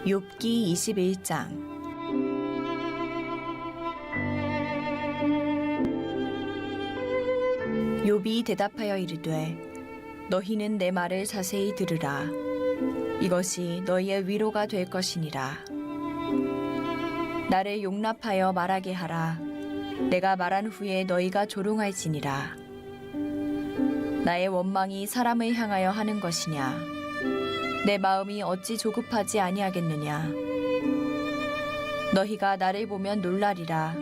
욥기 21장. 욥이 대답하여 이르되 너희는 내 말을 자세히 들으라. 이것이 너희의 위로가 될 것이니라. 나를 용납하여 말하게 하라. 내가 말한 후에 너희가 조롱할지니라. 나의 원망이 사람을 향하여 하는 것이냐? 내 마음이 어찌 조급하지 아니하겠느냐? 너희가 나를 보면 놀라리라.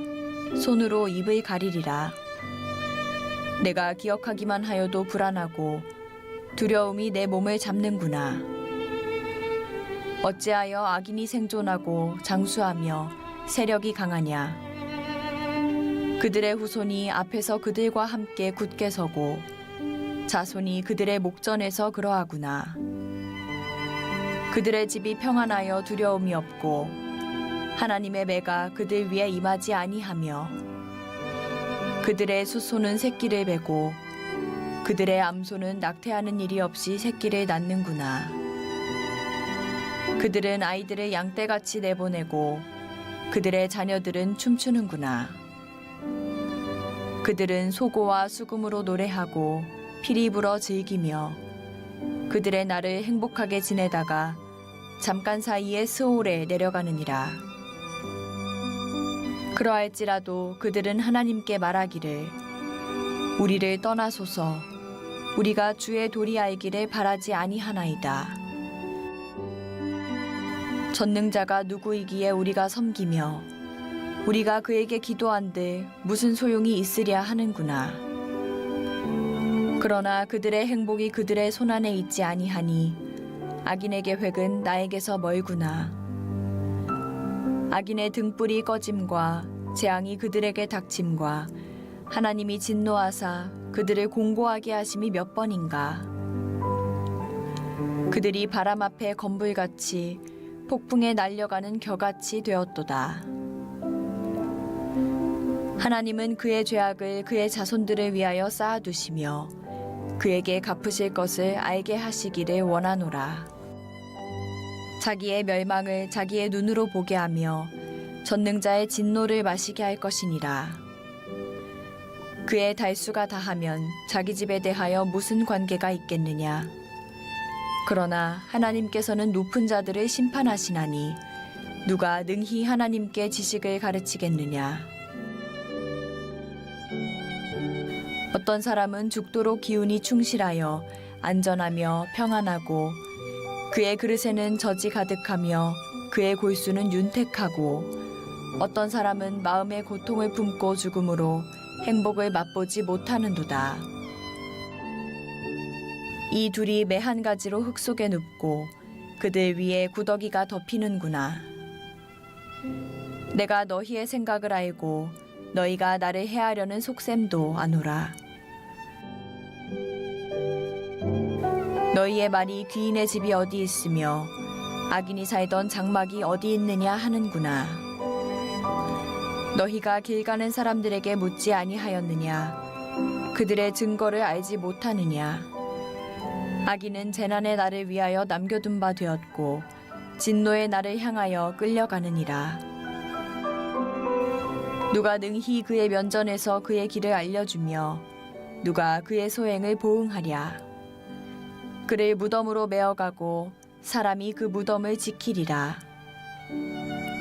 손으로 입을 가리리라. 내가 기억하기만 하여도 불안하고 두려움이 내 몸을 잡는구나. 어찌하여 악인이 생존하고 장수하며 세력이 강하냐? 그들의 후손이 앞에서 그들과 함께 굳게 서고 자손이 그들의 목전에서 그러하구나. 그들의 집이 평안하여 두려움이 없고 하나님의 매가 그들 위에 임하지 아니하며 그들의 숫소는 새끼를 베고 그들의 암소는 낙태하는 일이 없이 새끼를 낳는구나. 그들은 아이들을 양떼같이 내보내고 그들의 자녀들은 춤추는구나. 그들은 소고와 수금으로 노래하고 피리 불어 즐기며 그들의 날을 행복하게 지내다가 잠깐 사이에 스올에 내려가느니라. 그러할지라도 그들은 하나님께 말하기를 우리를 떠나소서. 우리가 주의 도리 알기를 바라지 아니하나이다. 전능자가 누구이기에 우리가 섬기며 우리가 그에게 기도한들 무슨 소용이 있으랴 하는구나. 그러나 그들의 행복이 그들의 손안에 있지 아니하니 악인의 계획은 나에게서 멀구나. 악인의 등불이 꺼짐과 재앙이 그들에게 닥침과 하나님이 진노하사 그들을 공고하게 하심이 몇 번인가. 그들이 바람 앞에 건불같이 폭풍에 날려가는 겨같이 되었도다. 하나님은 그의 죄악을 그의 자손들을 위하여 쌓아두시며 그에게 갚으실 것을 알게 하시기를 원하노라. 자기의 멸망을 자기의 눈으로 보게 하며 전능자의 진노를 마시게 할 것이니라. 그의 달수가 다하면 자기 집에 대하여 무슨 관계가 있겠느냐. 그러나 하나님께서는 높은 자들을 심판하시나니 누가 능히 하나님께 지식을 가르치겠느냐. 어떤 사람은 죽도록 기운이 충실하여 안전하며 평안하고 그의 그릇에는 젖이 가득하며 그의 골수는 윤택하고 어떤 사람은 마음의 고통을 품고 죽음으로 행복을 맛보지 못하는도다. 이 둘이 매 한 가지로 흙 속에 눕고 그들 위에 구더기가 덮이는구나. 내가 너희의 생각을 알고 너희가 나를 해하려는 속셈도 아노라. 너희의 말이 귀인의 집이 어디 있으며 악인이 살던 장막이 어디 있느냐 하는구나. 너희가 길 가는 사람들에게 묻지 아니하였느냐. 그들의 증거를 알지 못하느냐. 악인은 재난의 날을 위하여 남겨둔 바 되었고 진노의 날을 향하여 끌려가느니라. 누가 능히 그의 면전에서 그의 길을 알려주며 누가 그의 소행을 보응하랴. 그를 무덤으로 메어가고 사람이 그 무덤을 지키리라.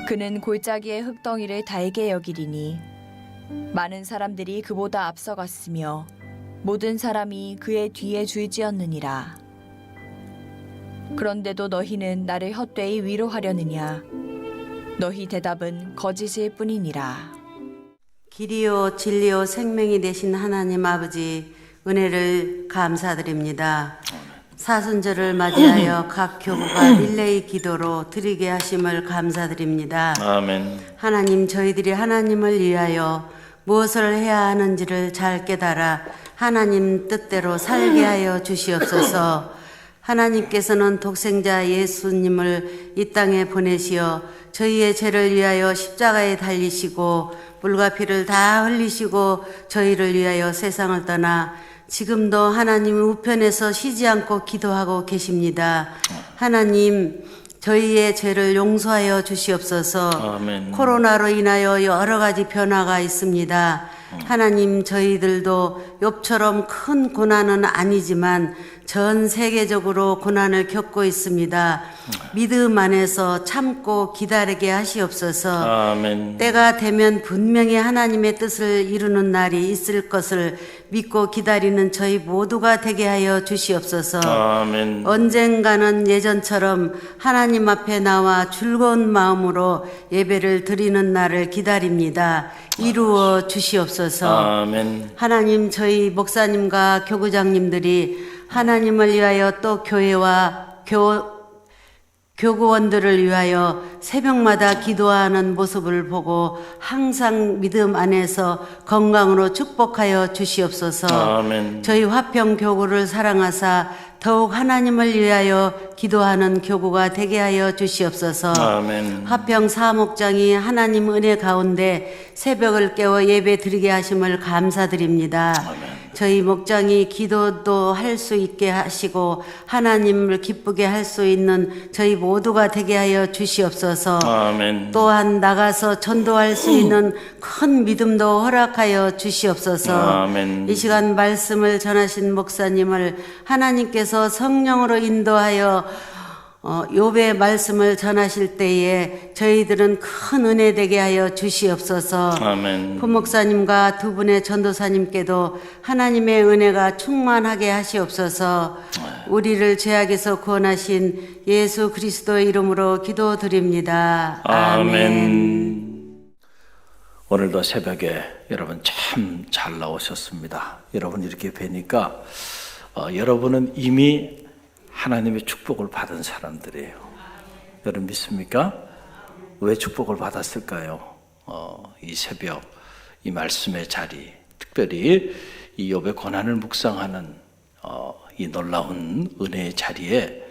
그는 골짜기의 흙덩이를 달게 여기리니 많은 사람들이 그보다 앞서갔으며 모든 사람이 그의 뒤에 줄지었느니라. 그런데도 너희는 나를 헛되이 위로하려느냐. 너희 대답은 거짓일 뿐이니라. 길이요 진리요 생명이 되신 하나님 아버지 은혜를 감사드립니다. 사순절을 맞이하여 각 교구가 릴레이 기도로 드리게 하심을 감사드립니다. 아멘. 하나님, 저희들이 하나님을 위하여 무엇을 해야 하는지를 잘 깨달아 하나님 뜻대로 살게 하여 주시옵소서. 하나님께서는 독생자 예수님을 이 땅에 보내시어 저희의 죄를 위하여 십자가에 달리시고 물과 피를 다 흘리시고 저희를 위하여 세상을 떠나 지금도 하나님 우편에서 쉬지 않고 기도하고 계십니다. 하나님, 저희의 죄를 용서하여 주시옵소서. 아멘. 코로나로 인하여 여러 가지 변화가 있습니다. 하나님, 저희들도 욥처럼 큰 고난은 아니지만 전 세계적으로 고난을 겪고 있습니다. 믿음 안에서 참고 기다리게 하시옵소서. 아멘. 때가 되면 분명히 하나님의 뜻을 이루는 날이 있을 것을 믿고 기다리는 저희 모두가 되게 하여 주시옵소서. 아멘. 언젠가는 예전처럼 하나님 앞에 나와 즐거운 마음으로 예배를 드리는 날을 기다립니다. 이루어 주시옵소서. 아멘. 하나님, 저희 목사님과 교구장님들이 하나님을 위하여 또 교회와 교구원들을 위하여 새벽마다 기도하는 모습을 보고 항상 믿음 안에서 건강으로 축복하여 주시옵소서. 아멘. 저희 화평 교구를 사랑하사 더욱 하나님을 위하여 기도하는 교구가 되게 하여 주시옵소서. 아멘. 화평 사목장이 하나님 은혜 가운데 새벽을 깨워 예배 드리게 하심을 감사드립니다. 아멘. 저희 목장이 기도도 할 수 있게 하시고 하나님을 기쁘게 할 수 있는 저희 모두가 되게 하여 주시옵소서. 아멘. 또한 나가서 전도할 수 있는 큰 믿음도 허락하여 주시옵소서. 아멘. 이 시간 말씀을 전하신 목사님을 하나님께서 성령으로 인도하여 욥의 말씀을 전하실 때에 저희들은 큰 은혜 되게 하여 주시옵소서. 아멘. 부목사님과 두 분의 전도사님께도 하나님의 은혜가 충만하게 하시옵소서. 우리를 죄악에서 구원하신 예수 그리스도의 이름으로 기도드립니다. 아멘. 오늘도 새벽에 여러분 참 잘 나오셨습니다. 여러분 이렇게 뵈니까 여러분은 이미 하나님의 축복을 받은 사람들이에요. 여러분 믿습니까? 왜 축복을 받았을까요? 이 새벽 이 말씀의 자리, 특별히 이 욥의 고난을 묵상하는 이 놀라운 은혜의 자리에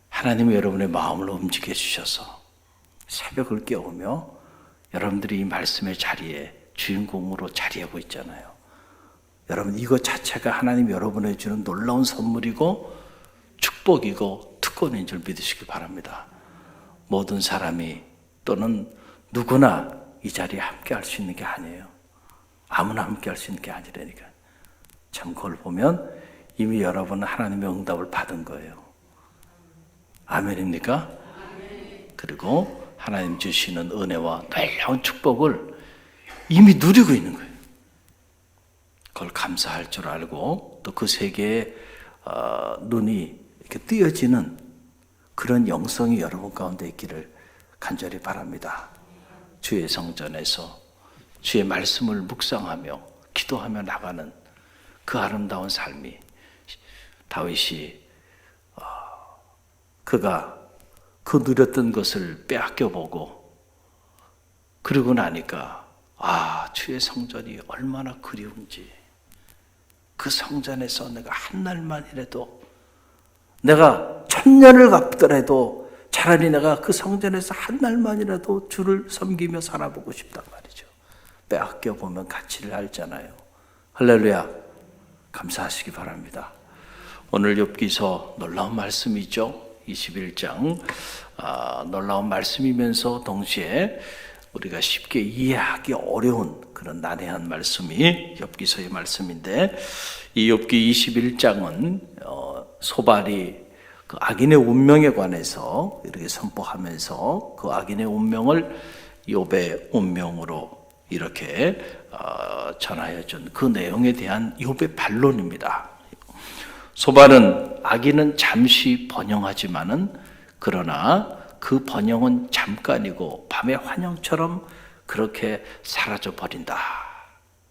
하나님이 여러분의 마음을 움직여 주셔서 새벽을 깨우며 여러분들이 이 말씀의 자리에 주인공으로 자리하고 있잖아요. 여러분 이것 자체가 하나님이 여러분에게 주는 놀라운 선물이고 축복이고 특권인 줄 믿으시기 바랍니다. 모든 사람이 또는 누구나 이 자리에 함께 할 수 있는 게 아니에요. 아무나 함께 할 수 있는 게 아니라니까. 참 그걸 보면 이미 여러분은 하나님의 응답을 받은 거예요. 아멘입니까? 그리고 하나님 주시는 은혜와 놀라운 축복을 이미 누리고 있는 거예요. 그걸 감사할 줄 알고 또 그 세계에 눈이 이렇게 띄어지는 그런 영성이 여러분 가운데 있기를 간절히 바랍니다. 주의 성전에서 주의 말씀을 묵상하며 기도하며 나가는 그 아름다운 삶이 다윗이 그가 그 누렸던 것을 빼앗겨 보고 그러고 나니까 주의 성전이 얼마나 그리운지 그 성전에서 내가 한 날만이라도 내가 1000년을 갚더라도 차라리 내가 그 성전에서 한 날만이라도 주를 섬기며 살아보고 싶단 말이죠. 빼앗겨 보면 가치를 알잖아요. 할렐루야. 감사하시기 바랍니다. 오늘 욥기서 놀라운 말씀이죠. 21장 놀라운 말씀이면서 동시에 우리가 쉽게 이해하기 어려운 그런 난해한 말씀이 욥기서의 말씀인데 이 욥기 21장은 소발이 그 악인의 운명에 관해서 이렇게 선포하면서 그 악인의 운명을 욥의 운명으로 이렇게 전하여 준 그 내용에 대한 욥의 반론입니다. 소발은 악인은 잠시 번영하지만은 그러나 그 번영은 잠깐이고 밤의 환영처럼 그렇게 사라져 버린다.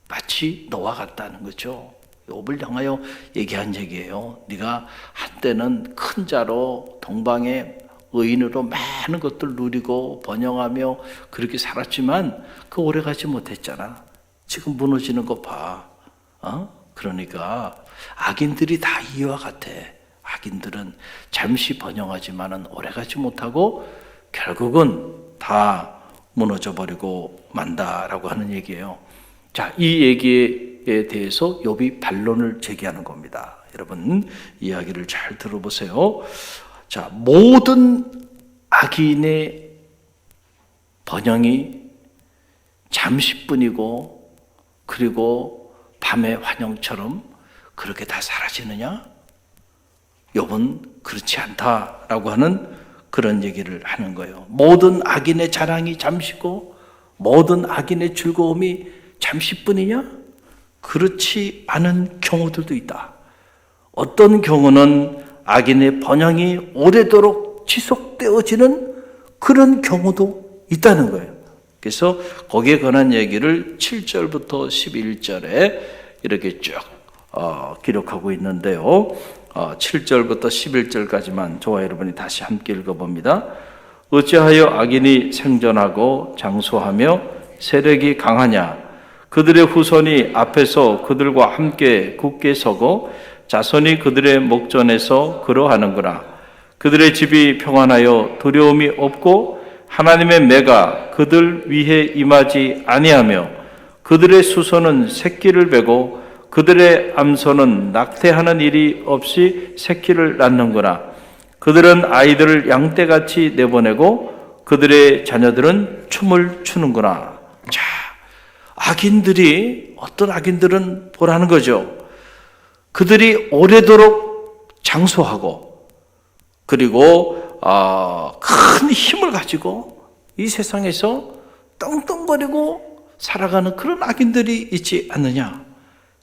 마치 노와 같다는 거죠. 욥을 향하여 얘기한 얘기예요. 네가 한때는 큰 자로 동방의 의인으로 많은 것들 누리고 번영하며 그렇게 살았지만 그 오래 가지 못했잖아. 지금 무너지는 거 봐. 그러니까 악인들이 다 이와 같아. 악인들은 잠시 번영하지만은 오래 가지 못하고 결국은 다 무너져 버리고 만다라고 하는 얘기예요. 자, 이 얘기에 대해서 욥이 반론을 제기하는 겁니다. 여러분 이야기를 잘 들어보세요. 자, 모든 악인의 번영이 잠시뿐이고 그리고 밤의 환영처럼 그렇게 다 사라지느냐? 욥은 그렇지 않다라고 하는 그런 얘기를 하는 거예요. 모든 악인의 자랑이 잠시고 모든 악인의 즐거움이 잠시뿐이냐? 그렇지 않은 경우들도 있다. 어떤 경우는 악인의 번영이 오래도록 지속되어지는 그런 경우도 있다는 거예요. 그래서 거기에 관한 얘기를 7절부터 11절에 이렇게 쭉 기록하고 있는데요. 7절부터 11절까지만 저와 여러분이 다시 함께 읽어봅니다. 어찌하여 악인이 생존하고 장수하며 세력이 강하냐? 그들의 후손이 앞에서 그들과 함께 굳게 서고 자손이 그들의 목전에서 그러하는구나. 그들의 집이 평안하여 두려움이 없고 하나님의 매가 그들 위에 임하지 아니하며 그들의 수소는 새끼를 베고 그들의 암소는 낙태하는 일이 없이 새끼를 낳는구나. 그들은 아이들을 양떼같이 내보내고 그들의 자녀들은 춤을 추는구나. 자, 악인들이 어떤 악인들은 보라는 거죠. 그들이 오래도록 장수하고 그리고 큰 힘을 가지고 이 세상에서 떵떵거리고 살아가는 그런 악인들이 있지 않느냐.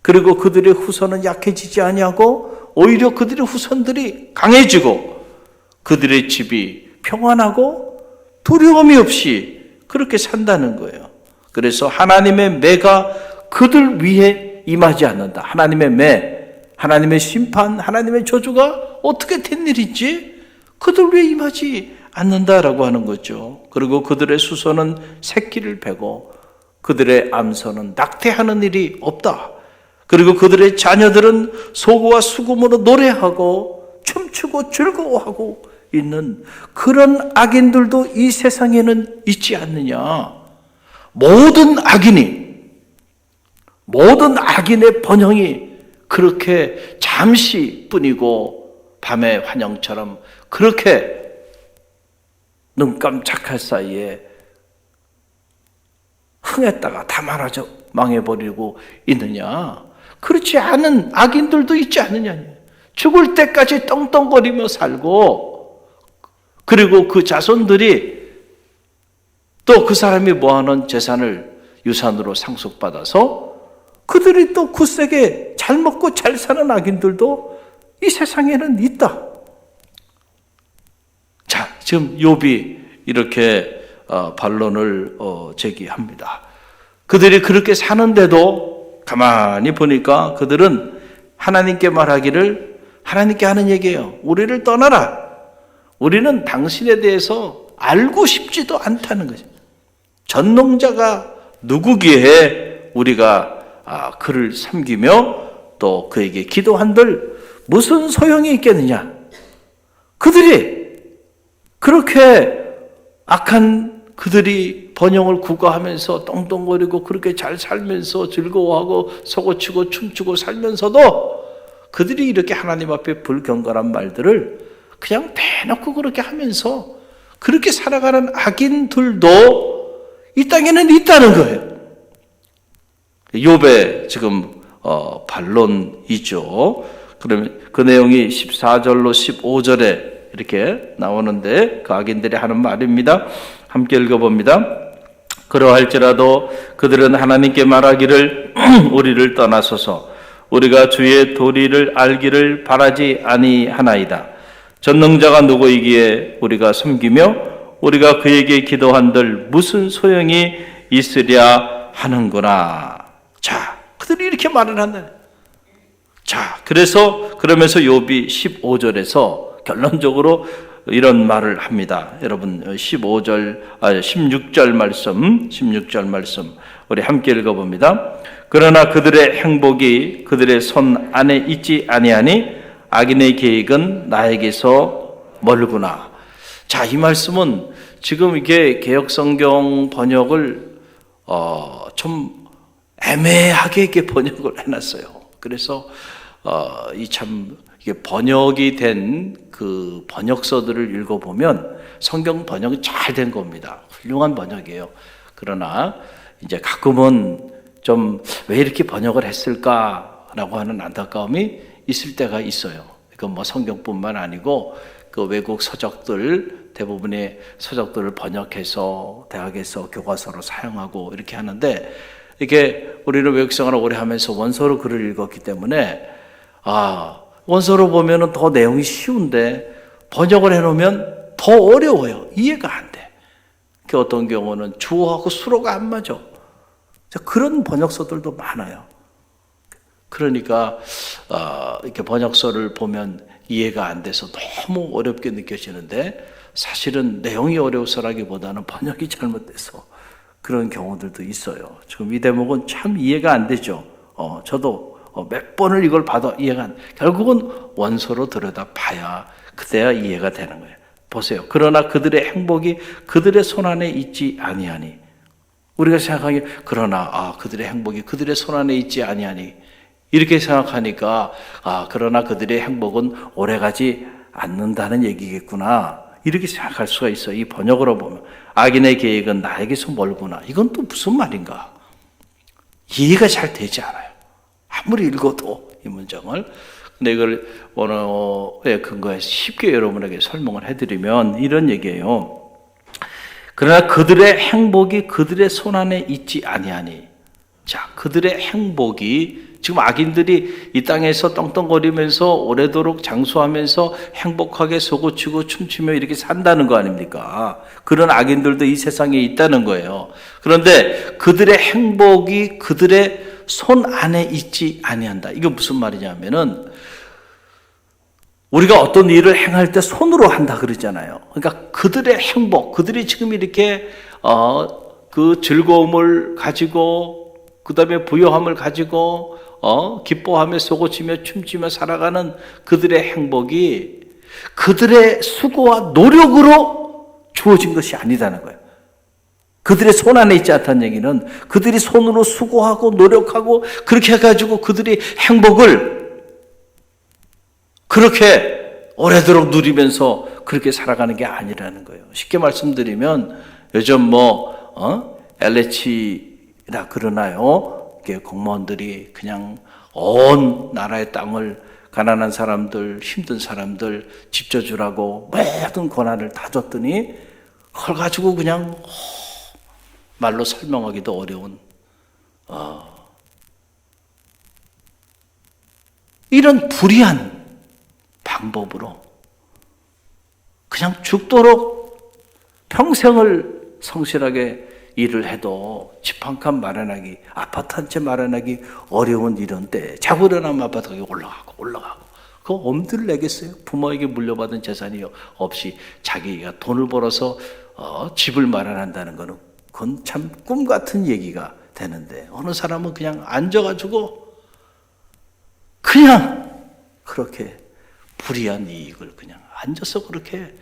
그리고 그들의 후손은 약해지지 아니하고 오히려 그들의 후손들이 강해지고 그들의 집이 평안하고 두려움이 없이 그렇게 산다는 거예요. 그래서 하나님의 매가 그들 위에 임하지 않는다. 하나님의 매, 하나님의 심판, 하나님의 저주가 어떻게 된 일인지 그들 위에 임하지 않는다라고 하는 거죠. 그리고 그들의 수소는 새끼를 베고 그들의 암소는 낙태하는 일이 없다. 그리고 그들의 자녀들은 소고와 수금으로 노래하고 춤추고 즐거워하고 있는 그런 악인들도 이 세상에는 있지 않느냐. 모든 악인의 번영이 그렇게 잠시뿐이고 밤의 환영처럼 그렇게 눈 깜짝할 사이에 흥했다가 다 말아져 망해버리고 있느냐. 그렇지 않은 악인들도 있지 않느냐. 죽을 때까지 떵떵거리며 살고 그리고 그 자손들이 또 그 사람이 모아놓은 재산을 유산으로 상속받아서 그들이 또 굳세게 잘 먹고 잘 사는 악인들도 이 세상에는 있다. 자, 지금 욥이 이렇게 반론을 제기합니다. 그들이 그렇게 사는데도 가만히 보니까 그들은 하나님께 말하기를, 하나님께 하는 얘기예요. 우리를 떠나라. 우리는 당신에 대해서 알고 싶지도 않다는 거죠. 전능자가 누구기에 우리가 그를 섬기며 또 그에게 기도한들 무슨 소용이 있겠느냐. 그들이 그렇게 악한 그들이 번영을 구가하면서 떵떵거리고 그렇게 잘 살면서 즐거워하고 서고치고 춤추고 살면서도 그들이 이렇게 하나님 앞에 불경건한 말들을 그냥 대놓고 그렇게 하면서 그렇게 살아가는 악인들도 이 땅에는 있다는 거예요. 욥의 지금 반론이죠. 그러면 그 내용이 14절로 15절에 이렇게 나오는데 그 악인들이 하는 말입니다. 함께 읽어봅니다. 그러할지라도 그들은 하나님께 말하기를 우리를 떠나소서 우리가 주의 도리를 알기를 바라지 아니하나이다. 전능자가 누구이기에 우리가 섬기며 우리가 그에게 기도한들 무슨 소용이 있으랴 하는구나. 자, 그들이 이렇게 말을 한다. 자, 그러면서 욥이 15절에서 결론적으로 이런 말을 합니다. 여러분 16절 말씀 우리 함께 읽어봅니다. 그러나 그들의 행복이 그들의 손 안에 있지 아니하니 악인의 계획은 나에게서 멀구나. 자, 이 말씀은 지금 이게 개역성경 번역을 좀 애매하게 이렇게 번역을 해놨어요. 그래서 이 참 이게 번역이 된 그 번역서들을 읽어보면 성경 번역이 잘 된 겁니다. 훌륭한 번역이에요. 그러나 이제 가끔은 좀 왜 이렇게 번역을 했을까라고 하는 안타까움이 있을 때가 있어요. 이건 뭐 성경뿐만 아니고 그 외국 서적들, 대부분의 서적들을 번역해서 대학에서 교과서로 사용하고 이렇게 하는데, 이게 우리는 외국 생활을 오래 하면서 원서로 글을 읽었기 때문에 원서로 보면은 더 내용이 쉬운데 번역을 해놓으면 더 어려워요. 이해가 안 돼. 그 어떤 경우는 주어하고 수로가 안 맞아. 그런 번역서들도 많아요. 그러니까 이렇게 번역서를 보면 이해가 안 돼서 너무 어렵게 느껴지는데, 사실은 내용이 어려워서라기보다는 번역이 잘못돼서 그런 경우들도 있어요. 지금 이 대목은 참 이해가 안 되죠. 저도 몇 번을 이걸 봐도 이해가 안, 결국은 원서로 들여다 봐야 그때야 이해가 되는 거예요. 보세요. 그러나 그들의 행복이 그들의 손안에 있지 아니하니. 우리가 생각하기에 그러나 그들의 행복이 그들의 손안에 있지 아니하니, 이렇게 생각하니까 그러나 그들의 행복은 오래가지 않는다는 얘기겠구나, 이렇게 생각할 수가 있어요. 이 번역으로 보면 악인의 계획은 나에게서 멀구나, 이건 또 무슨 말인가, 이해가 잘 되지 않아요. 아무리 읽어도 이 문장을. 근데 이걸 원어에 근거해서 쉽게 여러분에게 설명을 해드리면 이런 얘기예요. 그러나 그들의 행복이 그들의 손안에 있지 아니하니. 자, 그들의 행복이, 지금 악인들이 이 땅에서 떵떵거리면서 오래도록 장수하면서 행복하게 쏘고치고 춤추며 이렇게 산다는 거 아닙니까? 그런 악인들도 이 세상에 있다는 거예요. 그런데 그들의 행복이 그들의 손 안에 있지 아니한다. 이게 무슨 말이냐면은, 우리가 어떤 일을 행할 때 손으로 한다 그러잖아요. 그러니까 그들의 행복, 그들이 지금 이렇게 그 즐거움을 가지고, 그 다음에 부요함을 가지고 기뻐하며 쏘고치며 춤추며 살아가는 그들의 행복이 그들의 수고와 노력으로 주어진 것이 아니다는 거예요. 그들의 손 안에 있지 않다는 얘기는 그들이 손으로 수고하고 노력하고 그렇게 해가지고 그들이 행복을 그렇게 오래도록 누리면서 그렇게 살아가는 게 아니라는 거예요. 쉽게 말씀드리면 요즘 LH라 그러나요? 이게 공무원들이 그냥 온 나라의 땅을 가난한 사람들, 힘든 사람들 집 져주라고 모든 권한을 다 줬더니 그걸 가지고 그냥 말로 설명하기도 어려운 이런 불의한 방법으로 그냥 죽도록 평생을 성실하게 일을 해도 집 한 칸 마련하기, 아파트 한 채 마련하기 어려운 이런 때 자고 일어나면 아파트가 올라가고 그거 엄두를 내겠어요? 부모에게 물려받은 재산이 없이 자기가 돈을 벌어서 집을 마련한다는 거는 그건 참 꿈 같은 얘기가 되는데, 어느 사람은 그냥 앉아가지고 그냥 그렇게 불의한 이익을 그냥 앉아서 그렇게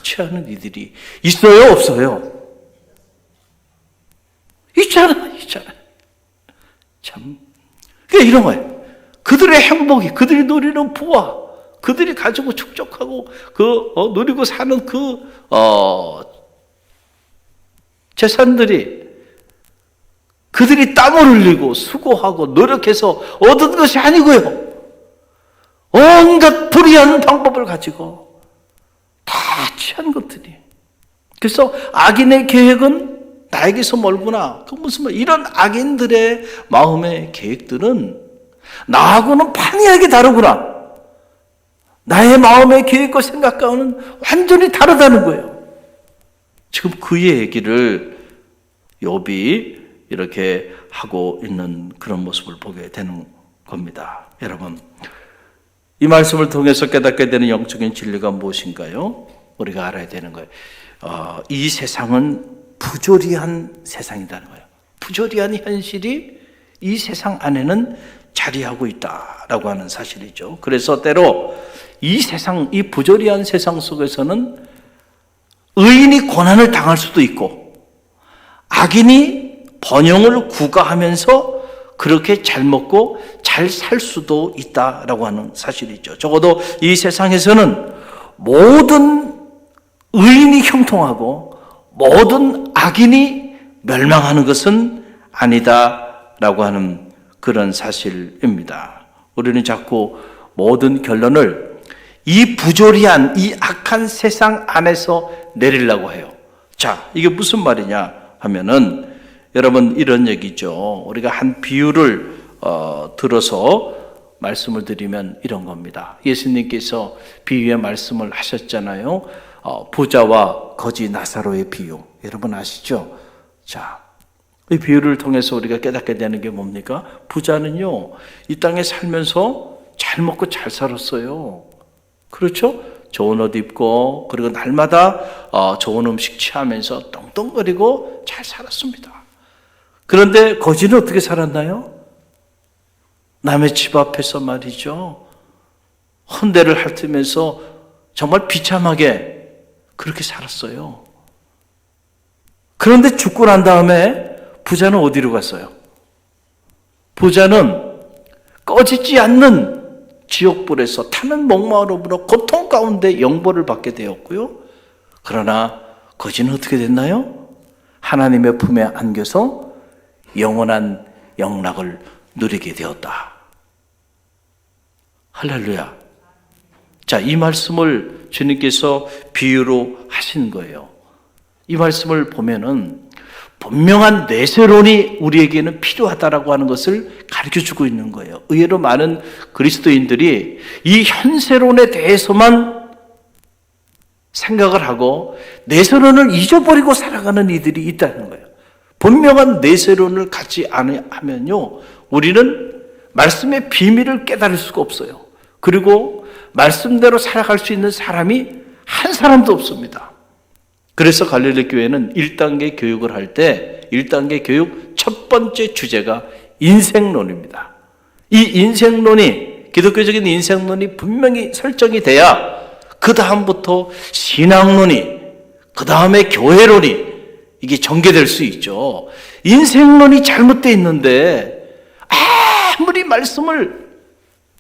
취하는 이들이 있어요, 없어요? 있잖아. 참. 그러니까 이런 거예요. 그들의 행복이, 그들이 누리는 부와, 그들이 가지고 축적하고 누리고 사는 재산들이 그들이 땀을 흘리고 수고하고 노력해서 얻은 것이 아니고요. 온갖 불의한 방법을 가지고 다 취한 것들이. 그래서 악인의 계획은 나에게서 멀구나. 그 무슨 말? 이런 악인들의 마음의 계획들은 나하고는 판이하게 다르구나. 나의 마음의 계획과 생각과는 완전히 다르다는 거예요. 지금 그 얘기를 욥이 이렇게 하고 있는 그런 모습을 보게 되는 겁니다. 여러분, 이 말씀을 통해서 깨닫게 되는 영적인 진리가 무엇인가요? 우리가 알아야 되는 거예요. 이 세상은 부조리한 세상이라는 거예요. 부조리한 현실이 이 세상 안에는 자리하고 있다라고 하는 사실이죠. 그래서 때로 이 세상, 이 부조리한 세상 속에서는 의인이 고난을 당할 수도 있고 악인이 번영을 구가하면서 그렇게 잘 먹고 잘 살 수도 있다라고 하는 사실이죠. 적어도 이 세상에서는 모든 의인이 형통하고 모든 악인이 멸망하는 것은 아니다라고 하는 그런 사실입니다. 우리는 자꾸 모든 결론을 이 부조리한, 이 악한 세상 안에서 내리려고 해요. 자, 이게 무슨 말이냐 하면은 여러분 이런 얘기죠. 우리가 한 비유를 들어서 말씀을 드리면 이런 겁니다. 예수님께서 비유의 말씀을 하셨잖아요. 부자와 거지 나사로의 비유. 여러분 아시죠? 자, 이 비유를 통해서 우리가 깨닫게 되는 게 뭡니까? 부자는요, 이 땅에 살면서 잘 먹고 잘 살았어요. 그렇죠? 좋은 옷 입고, 그리고 날마다 좋은 음식 취하면서 떵떵거리고 잘 살았습니다. 그런데 거지는 어떻게 살았나요? 남의 집 앞에서 말이죠, 헌대를 핥으면서 정말 비참하게 그렇게 살았어요. 그런데 죽고 난 다음에 부자는 어디로 갔어요? 부자는 꺼지지 않는 지옥불에서 타는 목마름으로 고통 가운데 영벌을 받게 되었고요. 그러나 거지는 어떻게 됐나요? 하나님의 품에 안겨서 영원한 영락을 누리게 되었다. 할렐루야. 자, 이 말씀을 주님께서 비유로 하신 거예요. 이 말씀을 보면은 분명한 내세론이 우리에게는 필요하다라고 하는 것을 가르쳐주고 있는 거예요. 의외로 많은 그리스도인들이 이 현세론에 대해서만 생각을 하고 내세론을 잊어버리고 살아가는 이들이 있다는 거예요. 분명한 내세론을 갖지 않으면요, 우리는 말씀의 비밀을 깨달을 수가 없어요. 그리고 말씀대로 살아갈 수 있는 사람이 한 사람도 없습니다. 그래서 갈릴리 교회는 1단계 교육을 할 때 1단계 교육 첫 번째 주제가 인생론입니다. 이 인생론이, 기독교적인 인생론이 분명히 설정이 돼야 그 다음부터 신앙론이, 그 다음에 교회론이 이게 전개될 수 있죠. 인생론이 잘못되어 있는데 아무리 말씀을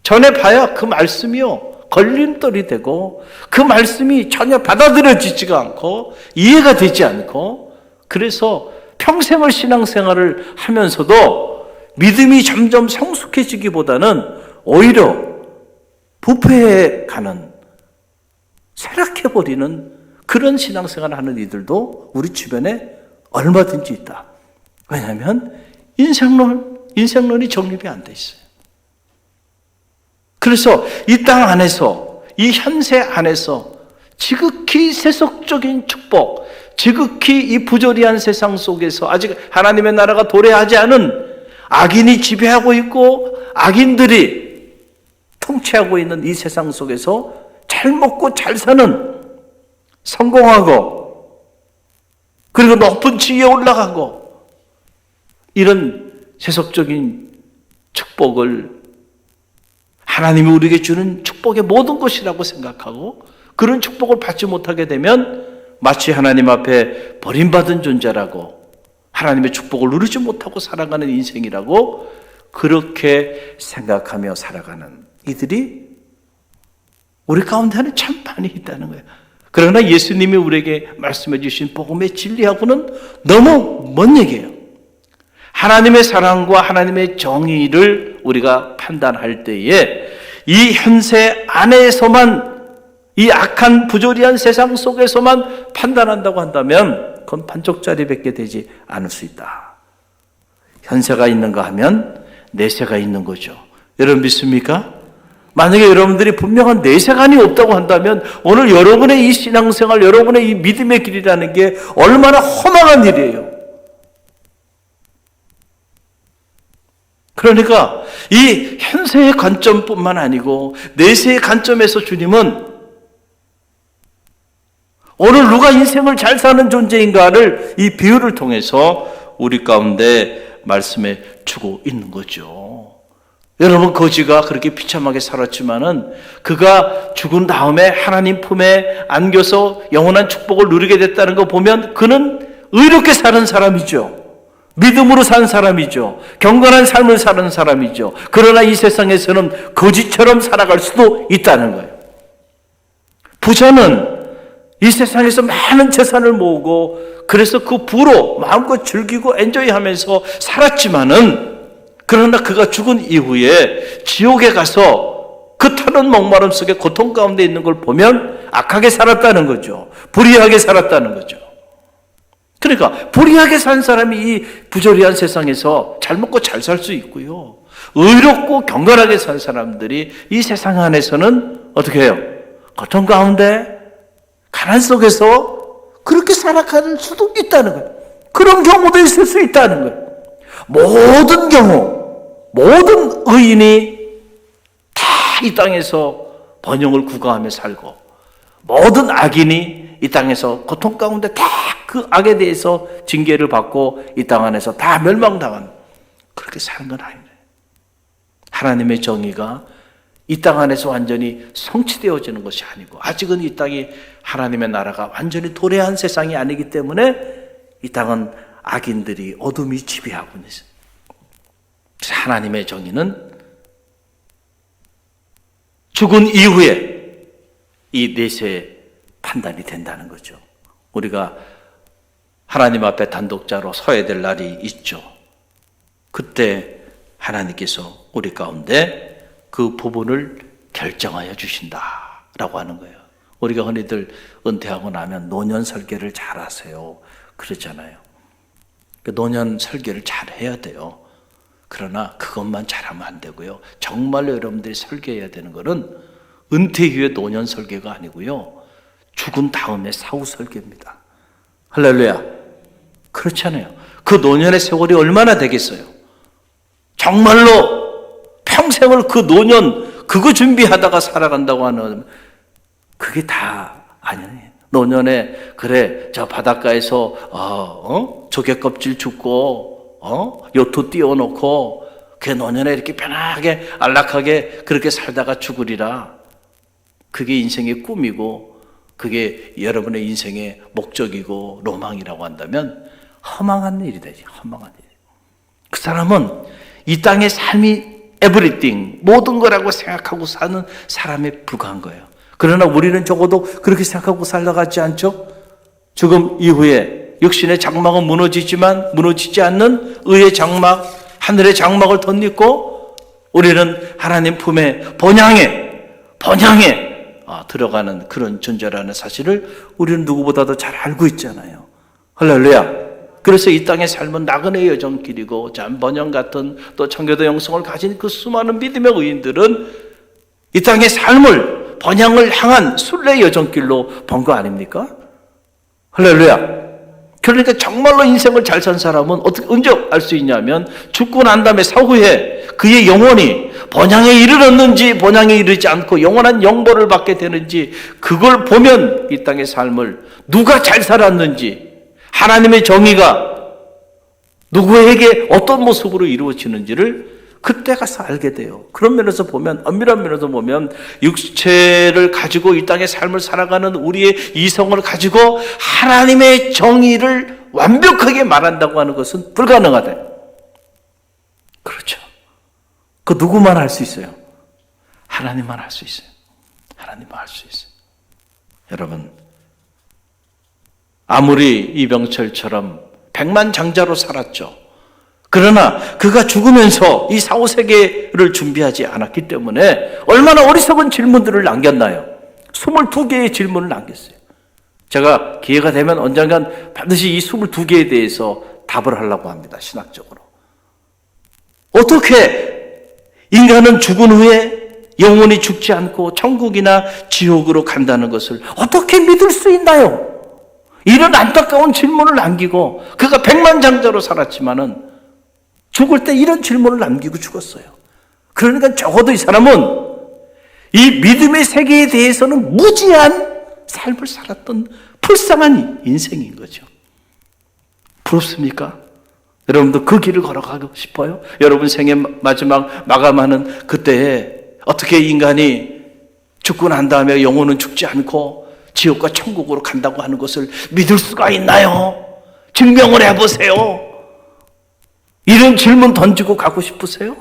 전해봐야 그 말씀이요, 걸림돌이 되고 그 말씀이 전혀 받아들여지지가 않고 이해가 되지 않고, 그래서 평생을 신앙생활을 하면서도 믿음이 점점 성숙해지기보다는 오히려 부패해 가는, 쇠락해버리는 그런 신앙생활을 하는 이들도 우리 주변에 얼마든지 있다. 왜냐하면 인생론이 정립이 안 돼 있어요. 그래서 이 땅 안에서, 이 현세 안에서 지극히 세속적인 축복, 지극히 이 부조리한 세상 속에서 아직 하나님의 나라가 도래하지 않은 악인이 지배하고 있고 악인들이 통치하고 있는 이 세상 속에서 잘 먹고 잘 사는, 성공하고 그리고 높은 지위에 올라가고, 이런 세속적인 축복을 하나님이 우리에게 주는 축복의 모든 것이라고 생각하고 그런 축복을 받지 못하게 되면 마치 하나님 앞에 버림받은 존재라고, 하나님의 축복을 누리지 못하고 살아가는 인생이라고 그렇게 생각하며 살아가는 이들이 우리 가운데는 참 많이 있다는 거예요. 그러나 예수님이 우리에게 말씀해 주신 복음의 진리하고는 너무 먼 얘기예요. 하나님의 사랑과 하나님의 정의를 우리가 판단할 때에 이 현세 안에서만, 이 악한 부조리한 세상 속에서만 판단한다고 한다면 그건 반쪽짜리밖에 되지 않을 수 있다. 현세가 있는가 하면 내세가 있는 거죠. 여러분 믿습니까? 만약에 여러분들이 분명한 내세관이 없다고 한다면 오늘 여러분의 이 신앙생활, 여러분의 이 믿음의 길이라는 게 얼마나 허망한 일이에요. 그러니까 이 현세의 관점뿐만 아니고 내세의 관점에서 주님은 오늘 누가 인생을 잘 사는 존재인가를 이 비유를 통해서 우리 가운데 말씀해 주고 있는 거죠. 여러분, 거지가 그렇게 비참하게 살았지만은 그가 죽은 다음에 하나님 품에 안겨서 영원한 축복을 누리게 됐다는 거 보면 그는 의롭게 사는 사람이죠. 믿음으로 산 사람이죠. 경건한 삶을 사는 사람이죠. 그러나 이 세상에서는 거지처럼 살아갈 수도 있다는 거예요. 부자는 이 세상에서 많은 재산을 모으고 그래서 그 부로 마음껏 즐기고 엔조이하면서 살았지만은 그러나 그가 죽은 이후에 지옥에 가서 그 타는 목마름 속에 고통 가운데 있는 걸 보면 악하게 살았다는 거죠. 불의하게 살았다는 거죠. 그러니까 불의하게 산 사람이 이 부조리한 세상에서 잘 먹고 잘 살 수 있고요. 의롭고 경건하게 산 사람들이 이 세상 안에서는 어떻게 해요? 고통 가운데 가난 속에서 그렇게 살아가는 수도 있다는 거예요. 그런 경우도 있을 수 있다는 거예요. 모든 경우, 모든 의인이 다 이 땅에서 번영을 구가하며 살고 모든 악인이 이 땅에서 고통 가운데 다 그 악에 대해서 징계를 받고 이 땅 안에서 다 멸망당한 그렇게 사는 건 아니에요. 하나님의 정의가 이 땅 안에서 완전히 성취되어지는 것이 아니고 아직은 이 땅이 하나님의 나라가 완전히 도래한 세상이 아니기 때문에 이 땅은 악인들이 어둠이 지배하고 있어요. 하나님의 정의는 죽은 이후에 이 내세 판단이 된다는 거죠. 우리가 하나님 앞에 단독자로 서야 될 날이 있죠. 그때 하나님께서 우리 가운데 그 부분을 결정하여 주신다라고 하는 거예요. 우리가 흔히들 은퇴하고 나면 노년 설계를 잘 하세요 그러잖아요. 노년 설계를 잘 해야 돼요. 그러나 그것만 잘하면 안 되고요. 정말로 여러분들이 설계해야 되는 것은 은퇴 이후의 노년 설계가 아니고요. 죽은 다음에 사후 설계입니다. 할렐루야. 그렇잖아요. 그 노년의 세월이 얼마나 되겠어요? 정말로 평생을 그 노년 그거 준비하다가 살아간다고 하는 그게 다 아니에요. 노년에 그래 저 바닷가에서 조개 껍질 줍고 요트 띄워놓고 그 노년에 이렇게 편하게 안락하게 그렇게 살다가 죽으리라. 그게 인생의 꿈이고 그게 여러분의 인생의 목적이고 로망이라고 한다면 허망한 일이 되지. 허망한 일. 그 사람은 이 땅의 삶이 everything 모든 거라고 생각하고 사는 사람에 불과한 거예요. 그러나 우리는 적어도 그렇게 생각하고 살아가지 않죠? 죽음 이후에 육신의 장막은 무너지지만 무너지지 않는 의의 장막, 하늘의 장막을 덧입고 우리는 하나님 품에 번향에 들어가는 그런 존재라는 사실을 우리는 누구보다도 잘 알고 있잖아요. 할렐루야. 그래서 이 땅의 삶은 나그네의 여정길이고 번영 같은 또 청교도 영성을 가진 그 수많은 믿음의 의인들은 이 땅의 삶을 번영을 향한 순례의 여정길로 본 거 아닙니까? 할렐루야. 그러니까 정말로 인생을 잘 산 사람은 어떻게 언제 알 수 있냐면 죽고 난 다음에 사후에 그의 영혼이 번향에 이르렀는지 번향에 이르지 않고 영원한 영벌을 받게 되는지 그걸 보면 이 땅의 삶을 누가 잘 살았는지 하나님의 정의가 누구에게 어떤 모습으로 이루어지는지를 그때 가서 알게 돼요. 그런 면에서 보면 엄밀한 면에서 보면 육체를 가지고 이 땅의 삶을 살아가는 우리의 이성을 가지고 하나님의 정의를 완벽하게 말한다고 하는 것은 불가능하다. 그렇죠. 그 누구만 할 수 있어요? 하나님만 할 수 있어요. 하나님만 할 수 있어요. 여러분, 아무리 이병철처럼 백만장자로 살았죠. 그러나 그가 죽으면서 이 사후세계를 준비하지 않았기 때문에 얼마나 어리석은 질문들을 남겼나요? 22개의 질문을 남겼어요. 제가 기회가 되면 언젠간 반드시 이 22개에 대해서 답을 하려고 합니다. 신학적으로. 어떻게 인간은 죽은 후에 영원히 죽지 않고 천국이나 지옥으로 간다는 것을 어떻게 믿을 수 있나요? 이런 안타까운 질문을 남기고 그가 백만장자로 살았지만은 죽을 때 이런 질문을 남기고 죽었어요. 그러니까 적어도 이 사람은 이 믿음의 세계에 대해서는 무지한 삶을 살았던 불쌍한 인생인 거죠. 부럽습니까? 여러분도 그 길을 걸어가고 싶어요? 여러분 생애 마지막 마감하는 그때에 어떻게 인간이 죽고 난 다음에 영혼은 죽지 않고 지옥과 천국으로 간다고 하는 것을 믿을 수가 있나요? 증명을 해보세요. 이런 질문 던지고 가고 싶으세요?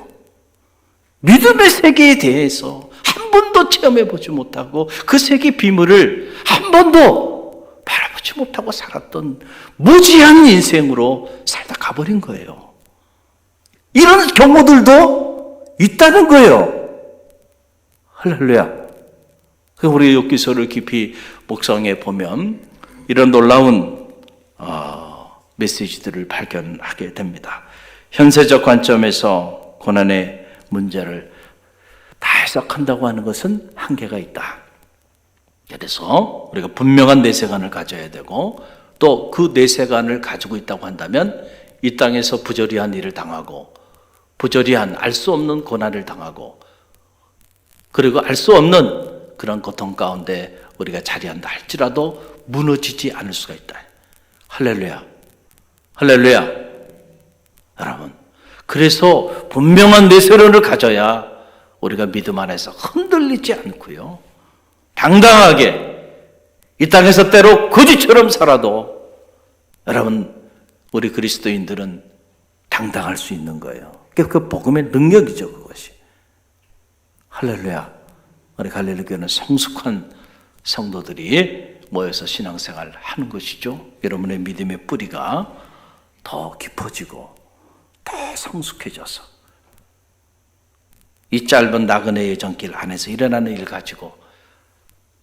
믿음의 세계에 대해서 한 번도 체험해 보지 못하고 그 세계 비밀을 한 번도 바라보지 못하고 살았던 무지한 인생으로 살다 가버린 거예요. 이런 경우들도 있다는 거예요. 할렐루야. 우리 욥기서를 깊이 묵상해 보면 이런 놀라운 메시지들을 발견하게 됩니다. 현세적 관점에서 고난의 문제를 다 해석한다고 하는 것은 한계가 있다. 그래서 우리가 분명한 내세관을 가져야 되고 또 그 내세관을 가지고 있다고 한다면 이 땅에서 부조리한 일을 당하고 부조리한 알 수 없는 고난을 당하고 그리고 알 수 없는 그런 고통 가운데 우리가 자리한다 할지라도 무너지지 않을 수가 있다. 할렐루야. 할렐루야. 여러분, 그래서 분명한 내세론을 가져야 우리가 믿음 안에서 흔들리지 않고요. 당당하게 이 땅에서 때로 거지처럼 살아도 여러분, 우리 그리스도인들은 당당할 수 있는 거예요. 그 복음의 능력이죠, 그것이. 할렐루야. 우리 갈릴리 교회는 성숙한 성도들이 모여서 신앙생활을 하는 것이죠. 여러분의 믿음의 뿌리가 더 깊어지고 더 성숙해져서 이 짧은 나그네의 전길 안에서 일어나는 일 가지고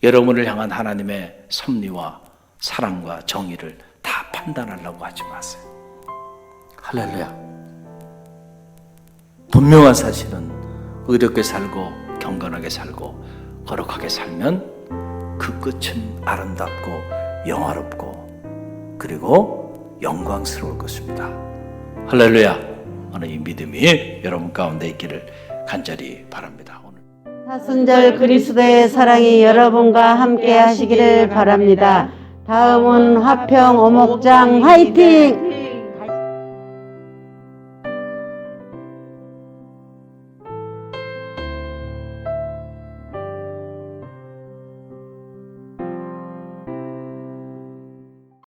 여러분을 향한 하나님의 섭리와 사랑과 정의를 다 판단하려고 하지 마세요. 할렐루야. 분명한 사실은 의롭게 살고 경건하게 살고 거룩하게 살면 그 끝은 아름답고 영화롭고 그리고 영광스러울 것입니다. 할렐루야. 오늘 이 믿음이 여러분 가운데 있기를 간절히 바랍니다. 오늘 사순절 그리스도의 사랑이 여러분과 함께 하시기를 바랍니다. 다음은 화평 오목장 화이팅!